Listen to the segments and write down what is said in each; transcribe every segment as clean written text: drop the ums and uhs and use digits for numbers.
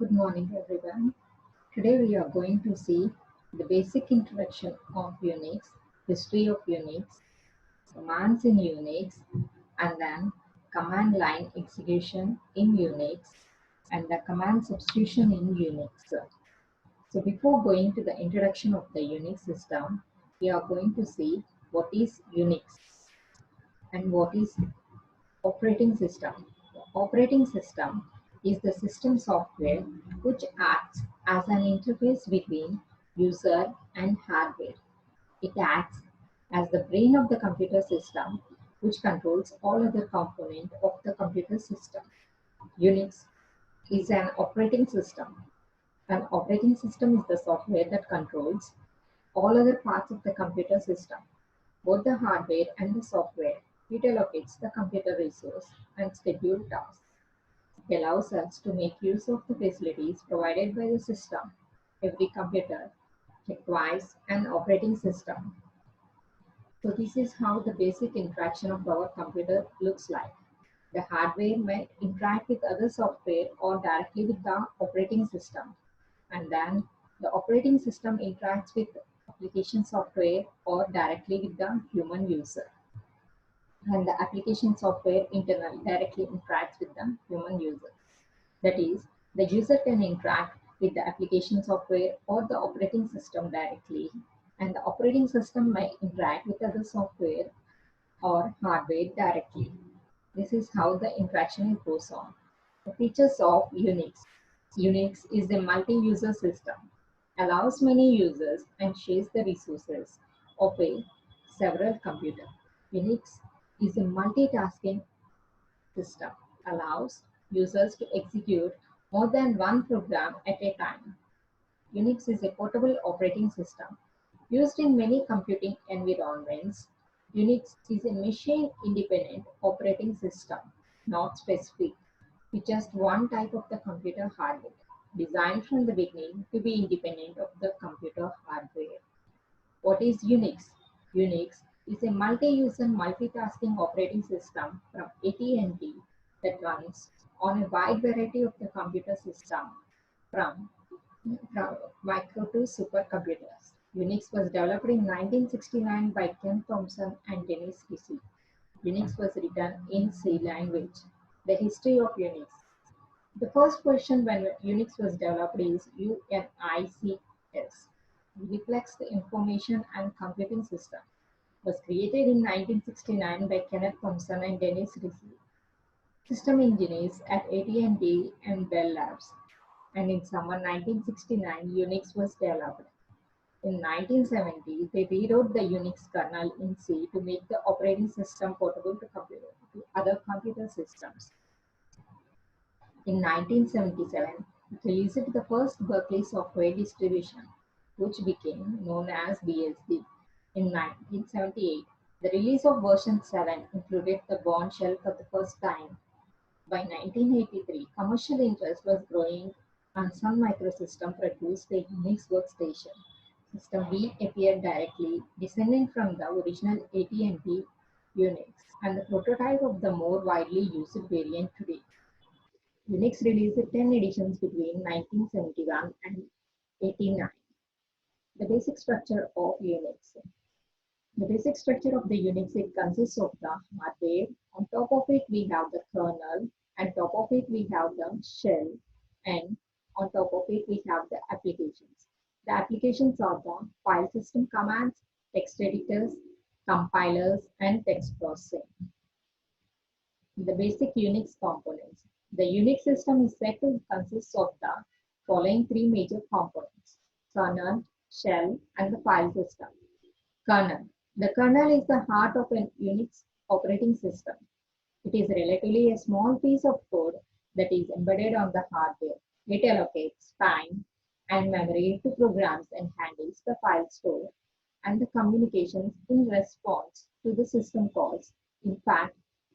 Good morning, everyone. Today we are going to see the basic introduction of Unix, history of Unix, commands in Unix, and then command line execution in Unix, and the command substitution in Unix. So before going to the introduction of the Unix system, we are going to see what is Unix and what is operating system. The operating system is the system software which acts as an interface between user and hardware. It acts as the brain of the computer system which controls all other components of the computer system. Unix is an operating system. An operating system is the software that controls all other parts of the computer system, both the hardware and the software. It allocates the computer resource and schedule tasks. It allows us to make use of the facilities provided by the system. Every computer requires an operating system. So this is how the basic interaction of our computer looks like. The hardware may interact with other software or directly with the operating system. And then the operating system interacts with application software or directly with the human user. And the application software internally directly interacts with the human user. That is, the user can interact with the application software or the operating system directly, and the operating system may interact with other software or hardware directly. This is how the interaction goes on. The features of Unix. Unix is a multi-user system, allows many users and shares the resources of a several computer. Unix is a multitasking system, allows users to execute more than one program at a time. Unix is a portable operating system used in many computing environments. Unix is a machine-independent operating system, not specific to just one type of the computer hardware, designed from the beginning to be independent of the computer hardware. What is Unix? Unix is a multi-user multitasking operating system from AT&T that runs on a wide variety of the computer system from, from micro to supercomputers. Unix was developed in 1969 by Ken Thompson and Dennis Ritchie. Unix was written in C language. The history of Unix. The first version when Unix was developed is UNICS. Reflects the Information and Computing System. Was created in 1969 by Kenneth Thompson and Dennis Ritchie, system engineers at AT&T and Bell Labs. And in summer 1969, Unix was developed. In 1970, they rewrote the Unix kernel in C to make the operating system portable to other computer systems. In 1977, it released the first Berkeley software distribution, which became known as BSD. In 1978, the release of version 7 included the Bond shell for the first time. By 1983, commercial interest was growing and Sun Microsystem produced a Unix workstation. System B appeared directly, descending from the original AT&T Unix, and the prototype of the more widely used variant today. Unix released 10 editions between 1971 and 89. The basic structure of Unix. The basic structure of the Unix, it consists of the hardware. On top of it, we have the kernel. On top of it, we have the shell. And on top of it, we have the applications. The applications are the file system commands, text editors, compilers, and text processing. The basic Unix components. The Unix system is said to consist of the following three major components: kernel, shell, and the file system. Kernel. The kernel is the heart of an Unix operating system. It is relatively a small piece of code that is embedded on the hardware. It allocates time and memory to programs and handles the file store and the communications in response to the system calls. In fact,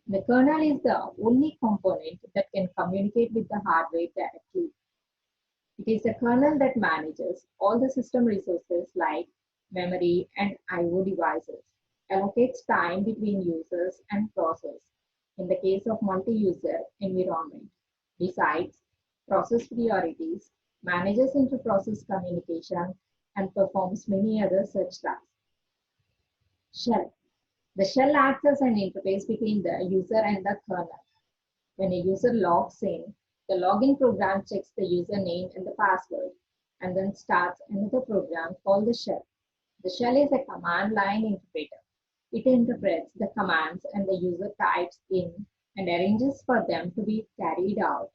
the kernel is the only component that can communicate with the hardware directly. It is the kernel that manages all the system resources like memory and I/O devices, allocates time between users and process in the case of multi-user environment, decides process priorities, manages inter-process communication, and performs many other such tasks. Shell. The shell acts as an interface between the user and the kernel. When a user logs in, the login program checks the username and the password and then starts another program called the shell. The shell is a command line interpreter. It interprets the commands and the user types in and arranges for them to be carried out.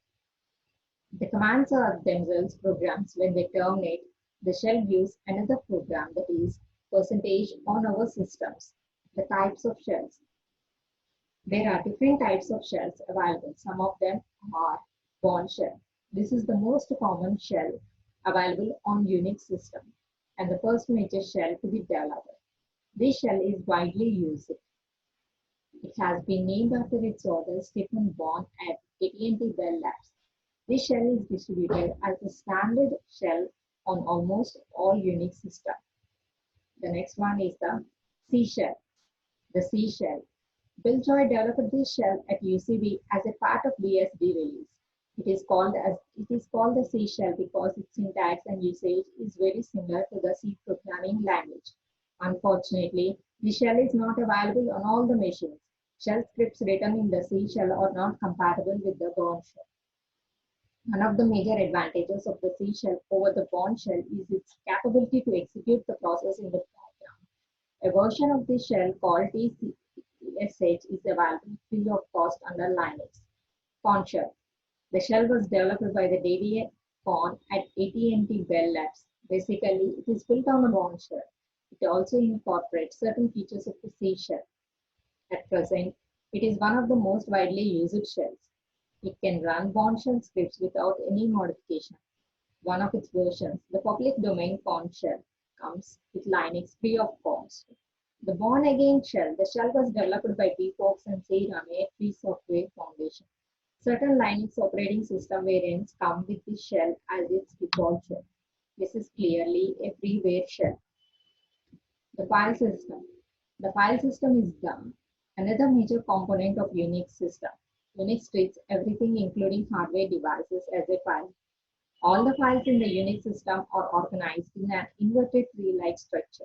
The commands are themselves programs. When they terminate, the shell gives another program, that is percentage on our systems. The types of shells. There are different types of shells available. Some of them are Bourne shell. This is the most common shell available on Unix system and the first major shell to be developed. This shell is widely used. It has been named after its author Stephen Bourne at AT&T Bell Labs. This shell is distributed as a standard shell on almost all Unix systems. The next one is the C shell. The C shell. Bill Joy developed this shell at UCB as a part of BSD release. It is called the C shell because its syntax and usage is very similar to the C programming language. Unfortunately, the shell is not available on all the machines. Shell scripts written in the C shell are not compatible with the Bourne shell. One of the major advantages of the C shell over the Bourne shell is its capability to execute the process in the background. A version of this shell called TCSH is available free of cost under Linux. Corn shell. The shell was developed by the David Corn at AT&T Bell Labs. Basically, it is built on a Bourne shell. It also incorporates certain features of the C shell. At present, it is one of the most widely used shells. It can run Bourne shell scripts without any modification. One of its versions, the public domain Corn shell, comes with Linux free of cost. The Born Again shell. The shell was developed by B. Fox and C. Rame at Free Software Foundation. Certain Linux operating system variants come with this shell as its default shell. This is clearly a freeware shell. The file system. The file system is another major component of Unix system. Unix treats everything including hardware devices as a file. All the files in the Unix system are organized in an inverted tree-like structure.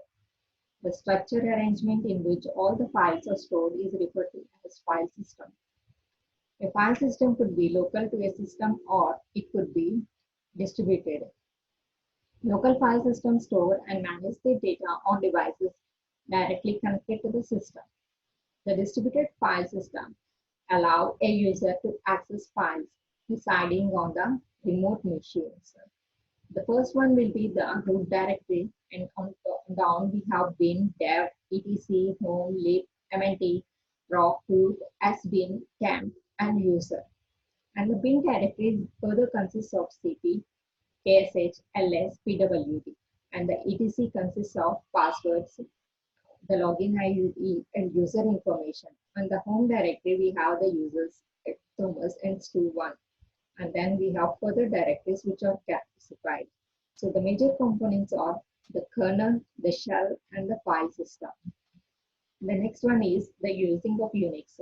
The structure arrangement in which all the files are stored is referred to as file system. A file system could be local to a system or it could be distributed. Local file systems store and manage their data on devices directly connected to the system. The distributed file system allow a user to access files residing on the remote machines. The first one will be the root directory, and on down we have bin, dev, etc, home, lib, mnt, rock, root, sbin, camp, and user. And the bin directory further consists of cp, ksh, ls, pwd, and the etc consists of passwords, the login ID, and user information. On the home directory, we have the users, Thomas and Stu1. And then we have further directories which are classified. So the major components are the kernel, the shell, and the file system. The next one is the using of Unix.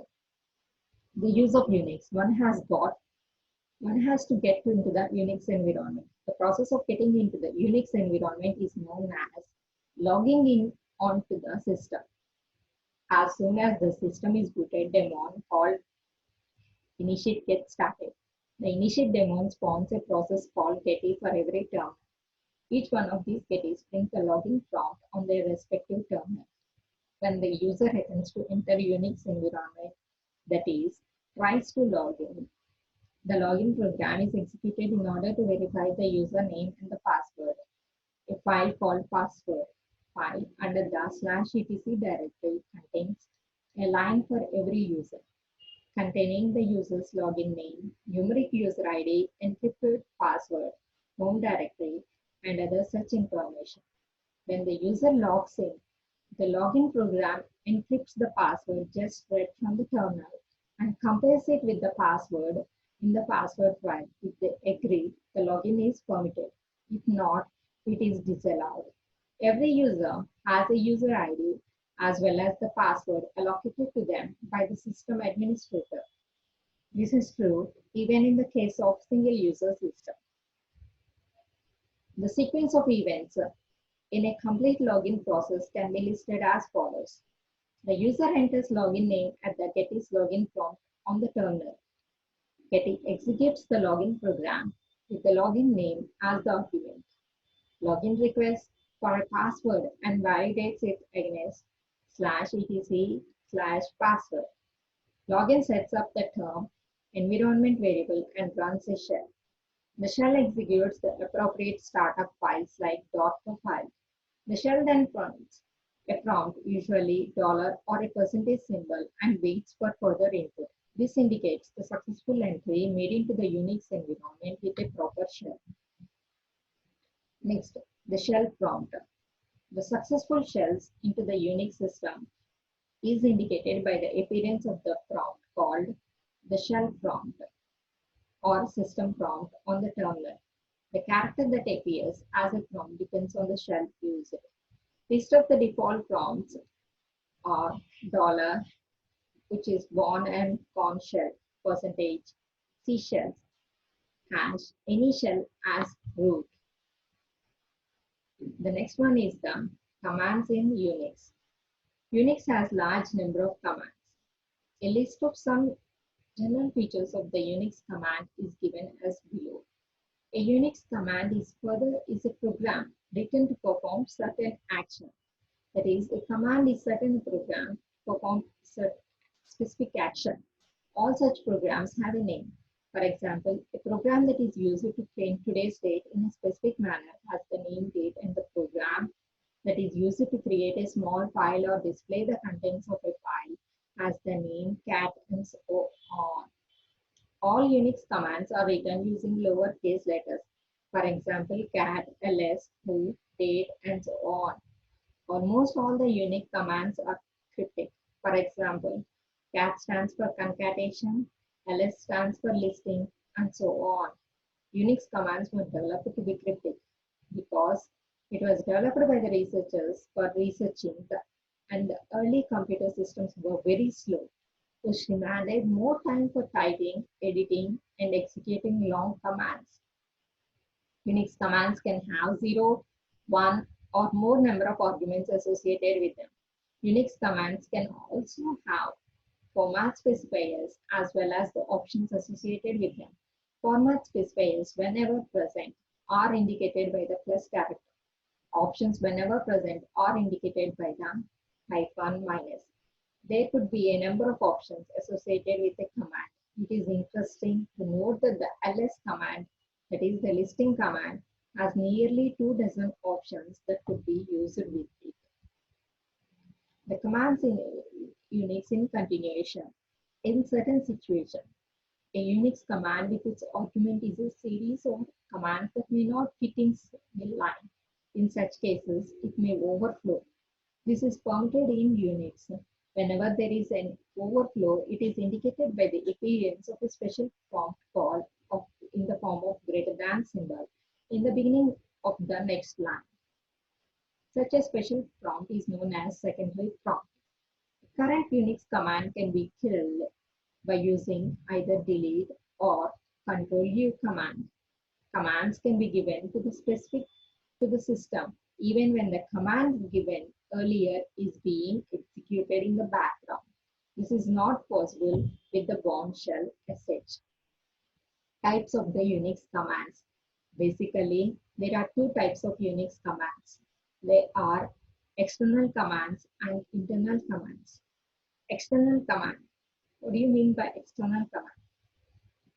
The use of Unix. One has to get into the Unix environment. The process of getting into the Unix environment is known as logging in onto the system. As soon as the system is booted, daemon called initiate gets started. The initiate daemon spawns a process called getty for every terminal. Each one of these getties prints a login prompt on their respective terminal. When the user happens to enter Unix environment, that is, tries to log in, the login program is executed in order to verify the username and the password. A file called password file under the /etc directory contains a line for every user, containing the user's login name, numeric user ID, encrypted password, home directory, and other such information. When the user logs in, the login program encrypts the password just read from the terminal and compares it with the password in the password file. If they agree, the login is permitted. If not, it is disallowed. Every user has a user ID as well as the password allocated to them by the system administrator. This is true even in the case of single-user system. The sequence of events in a complete login process can be listed as follows. The user enters login name at the getIS login prompt on the terminal. getIS executes the login program with the login name as the argument. Login requests for a password and validates it against /etc/password. Login sets up the term environment variable and runs a shell. The shell executes the appropriate startup files like .file. The shell then prints a prompt, usually dollar or a percentage symbol, and waits for further input. This indicates the successful entry made into the Unix environment with a proper shell. Next, the shell prompt. The successful shells into the Unix system is indicated by the appearance of the prompt called the shell prompt or system prompt on the terminal. The character that appears as a prompt depends on the shell used. List of the default prompts are dollar, which is born and corn shell, percentage, C shells, hash, any shell as root. The next one is the commands in Unix. Unix has large number of commands. A list of some general features of the Unix command is given as below. A Unix command is a program written to perform certain action. That is, a command is certain program to perform specific action. All such programs have a name. For example, a program that is used to change today's date in a specific manner has the name date, and the program that is used to create a small file or display the contents of a file has the name cat and so on. All Unix commands are written using lowercase letters. For example, cat, ls, who, date, and so on. Almost all the Unix commands are cryptic. For example, cat stands for concatenation, ls stands for listing, and so on. Unix commands were developed to be cryptic because it was developed by the researchers for researching and the early computer systems were very slow, which demanded more time for typing, editing, and executing long commands. Unix commands can have 0, 1, or more number of arguments associated with them. Unix commands can also have format specifiers as well as the options associated with them. Format specifiers, whenever present, are indicated by the plus character. Options, whenever present, are indicated by the hyphen minus. There could be a number of options associated with a command. It is interesting to note that the ls command, that is the listing command, has nearly 2 dozen options that could be used with it. The commands in Unix in continuation. In certain situations, a Unix command with its argument is a series of commands that may not fit in a line. In such cases, it may overflow. This is permitted in Unix. Whenever there is an overflow, it is indicated by the appearance of a special prompt call in the form of greater than symbol in the beginning of the next line. Such a special prompt is known as secondary prompt. The current Unix command can be killed by using either delete or control U command. Commands can be given to the system even when the command given earlier is being executed in the background. This is not possible with the Bourne shell sh. Types of the Unix commands. Basically, there are 2 types of Unix commands. They are external commands and internal commands. External command. What do you mean by external command?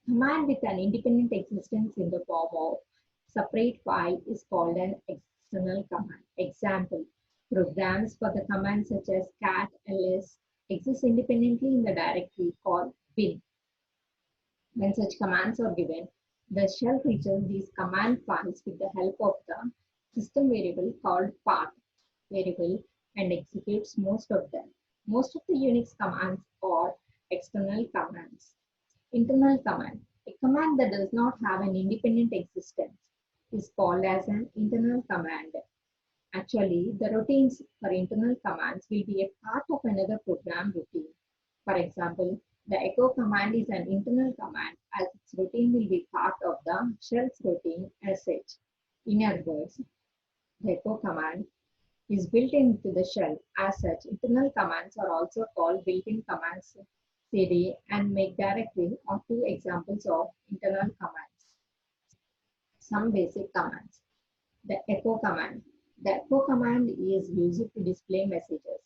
Command with an independent existence in the form of separate file is called an external command. Example, programs for the commands such as cat, ls exist independently in the directory called bin. When such commands are given, the shell reaches these command files with the help of the system variable called path variable and executes most of them. Most of the Unix commands are external commands. Internal command. A command that does not have an independent existence is called as an internal command. Actually, the routines for internal commands will be a part of another program routine. For example, The echo command is an internal command as its routine will be part of the shell's routine as such. In other words, the echo command is built into the shell. As such, internal commands are also called built-in commands. cd and make directory are two examples of internal commands. Some basic commands. The echo command. The echo command is used to display messages.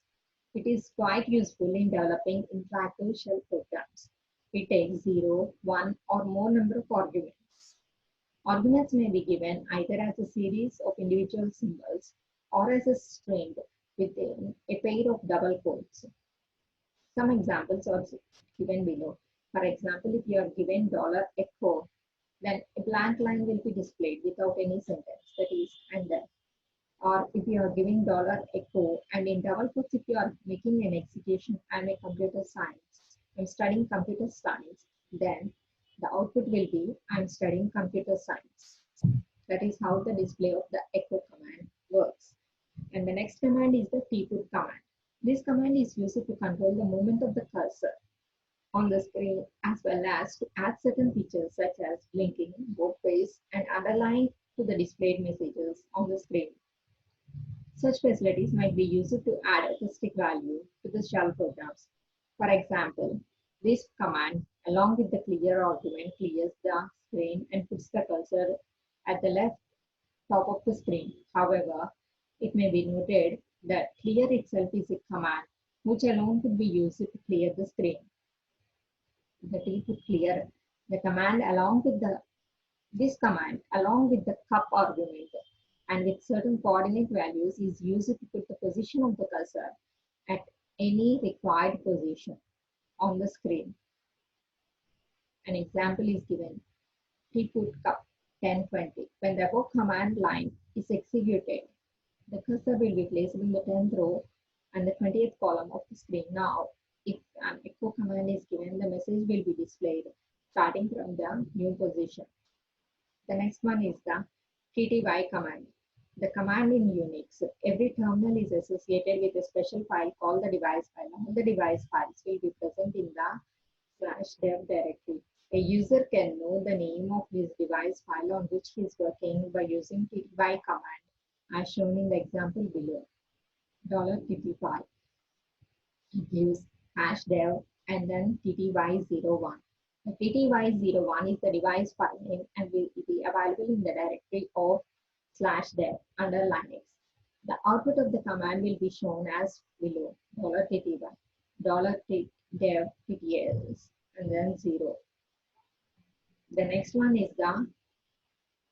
It is quite useful in developing interactive shell programs. It takes 0, 1 or more number of arguments. Arguments may be given either as a series of individual symbols or as a string within a pair of double quotes. Some examples are given below. For example, if you are given $echo, then a blank line will be displayed without any sentence, that is, and then. Or if you are giving $echo and in double quotes, if you are making an execution, I'm a computer science, I'm studying computer science, then the output will be I'm studying computer science. That is how the display of the echo command works. And the next command is the tput command. This command is used to control the movement of the cursor on the screen as well as to add certain features such as blinking, both ways, and underline to the displayed messages on the screen. Such facilities might be used to add a static value to the shell programs. For example, this command, along with the clear argument, clears the screen and puts the cursor at the left top of the screen. However, it may be noted that clear itself is a command which alone could be used to clear the screen. The tput clear, the command along with this command along with the cup argument and with certain coordinate values is used to put the position of the cursor at any required position on the screen. An example is given, tput cup 1020. When the above command line is executed, the cursor will be placed in the 10th row and the 20th column of the screen. Now, if an echo command is given, the message will be displayed starting from the new position. The next one is the tty command. The command in Unix, every terminal is associated with a special file called the device file. All the device files will be present in the /dev directory. A user can know the name of his device file on which he is working by using tty command as shown in the example below. $tty. It gives #dev and then tty01. The tty01 is the device file name and will be available in the directory of /dev under Linux. The output of the command will be shown as below, $tty, $dev tts, and then 0. The next one is the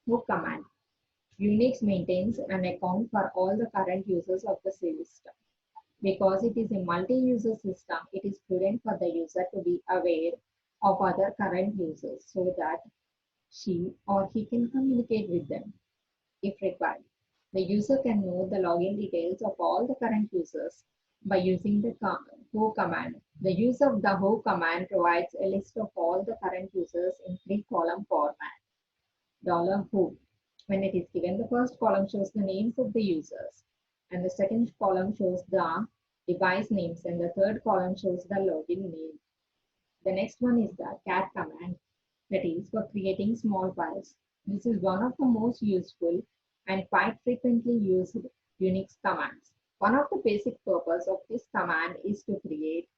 who command. Unix maintains an account for all the current users of the system. Because it is a multi-user system, it is prudent for the user to be aware of other current users so that she or he can communicate with them if required. The user can know the login details of all the current users by using the who command. The use of the who command provides a list of all the current users in 3-column format. $who. When it is given, the first column shows the names of the users, and the second column shows the device names, and the third column shows the login name. The next one is the cat command, that is for creating small files. This is one of the most useful and quite frequently used Unix commands. One of the basic purpose of this command is to create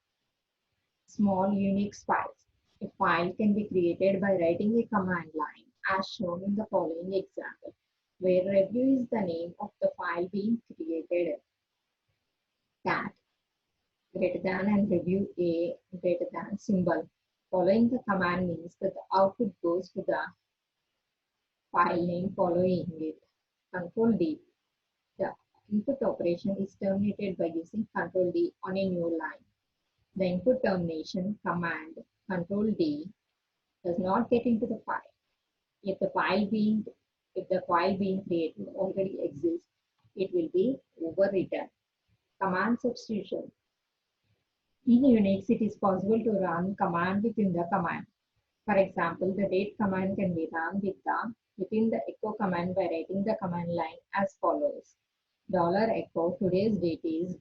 small Unix files. A file can be created by writing a command line as shown in the following example, where review is the name of the file being created. Cat greater than and review a greater than symbol. Following the command means that the output goes to the file name following it. Control D. The input operation is terminated by using Control D on a new line. The input termination command Control D does not get into the file. If the file being created already exists, it will be overwritten. Command substitution. In Unix, it is possible to run command within the command. For example, the date command can be run within the echo command by writing the command line as follows. $echo, today's date is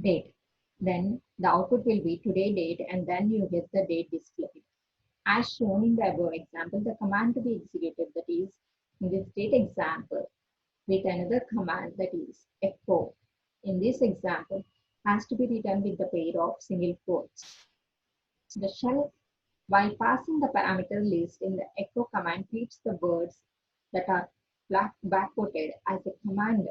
$date. Then The output will be today date and then you get the date displayed. As shown in the above example, the command to be executed, that is, in this date example, with another command, that is echo. In this example, has to be written with the pair of single quotes. The shell, while passing the parameter list in the echo command, treats the words that are backquoted as a command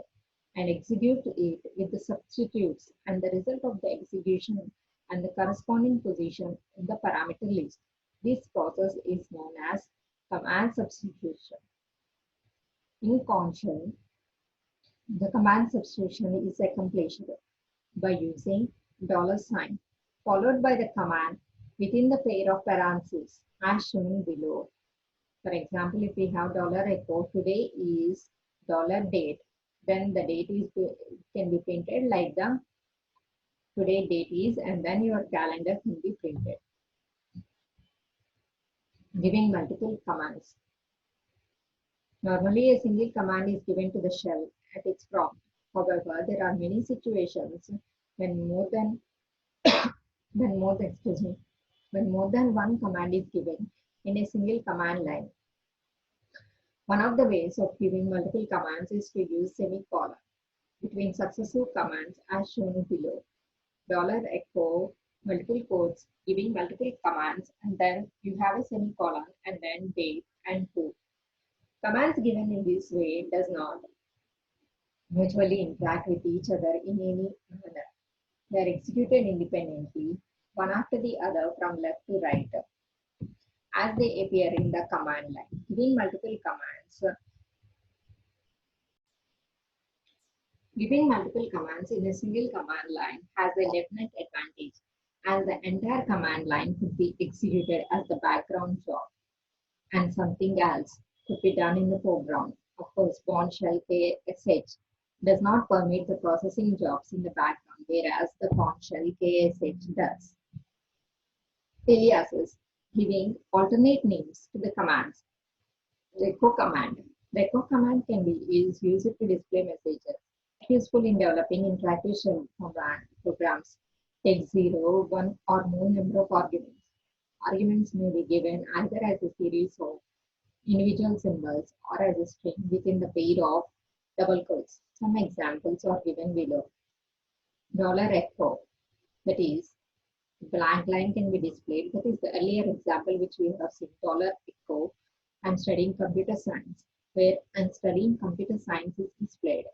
and execute it with the substitutes and the result of the execution and the corresponding position in the parameter list. This process is known as command substitution. In Conshell, the command substitution is accomplished by using $sign followed by the command within the pair of parentheses as shown below. For example, if we have $echo, today is $date, then the date is can be printed like the today date is, and then your calendar can be printed. Giving multiple commands. Normally, a single command is given to the shell at its prompt. However, there are many situations when more than when more than one command is given in a single command line. One of the ways of giving multiple commands is to use semicolon between successive commands as shown below. $echo, multiple quotes, giving multiple commands, and then you have a semicolon and then date and who. Commands given in this way does not mutually interact with each other in any manner. They are executed independently, one after the other from left to right, as they appear in the command line. Giving multiple commands in a single command line has a definite advantage, as the entire command line could be executed as the background job, and something else could be done in the foreground. Of course, Bourne-shell KSH does not permit the processing jobs in the background, whereas the Bourne-shell KSH does. Aliases, giving alternate names to the commands. The echo command. The echo command is used to display messages. Useful in developing interactive shell programs. Take 0, 1, or more number of arguments. Arguments may be given either as a series of individual symbols or as a string within the pair of double quotes. Some examples are given below. $echo, that is, blank line can be displayed. That is the earlier example which we have seen. $echo, I'm studying computer science, where I'm studying computer science is displayed.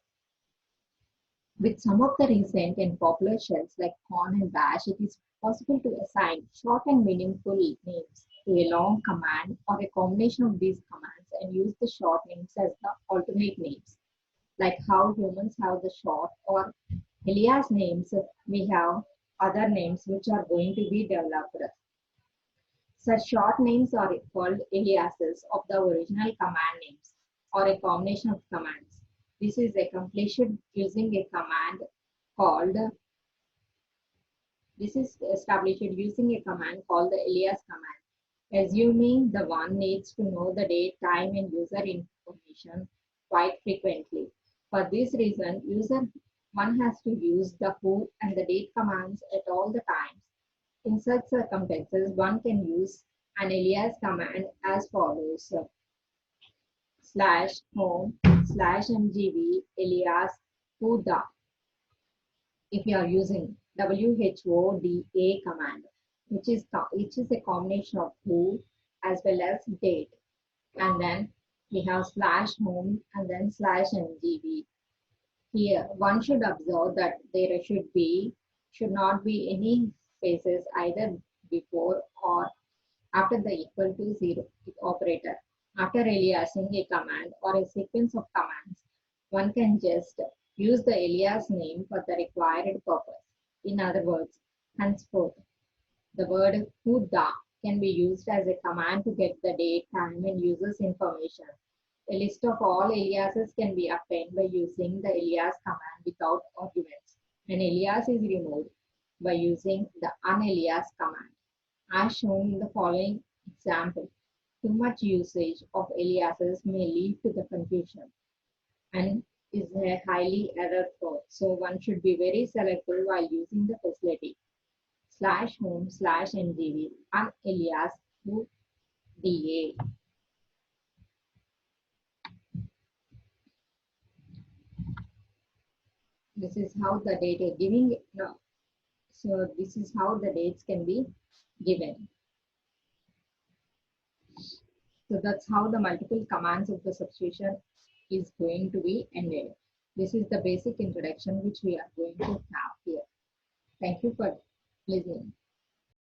With some of the recent and popular shells like Corn and Bash, it is possible to assign short and meaningful names to a long command or a combination of these commands and use the short names as the alternate names. Like how humans have the short or alias names, we have other names which are going to be developed. Such short names are called aliases of the original command names or a combination of commands. This is accomplished using a command called This is established using a command called the alias command, assuming the one needs to know the date, time, and user information quite frequently. For this reason, user one has to use the who and the date commands at all the times. In such circumstances, one can use an alias command as follows: /home /mgv alias who the. If you are using WHODA command, which is a combination of who as well as date, and then we have /home and then /mgv. Here, one should observe that there should not be any spaces either before or after the equal to 0 operator. After aliasing a command or a sequence of commands, one can just use the alias name for the required purpose. In other words, henceforth, the word "huda" can be used as a command to get the date, time, and user's information. A list of all aliases can be obtained by using the alias command without arguments. An alias is removed by using the unalias command. As shown in the following example, too much usage of aliases may lead to the confusion and is a highly error prone. So one should be very selective while using the facility. /home/ngv and alias to DA. This is how the data giving no. So this is how the dates can be given. So that's how the multiple commands of the substitution is going to be ended. This is the basic introduction which we are going to have here. Thank you for listening.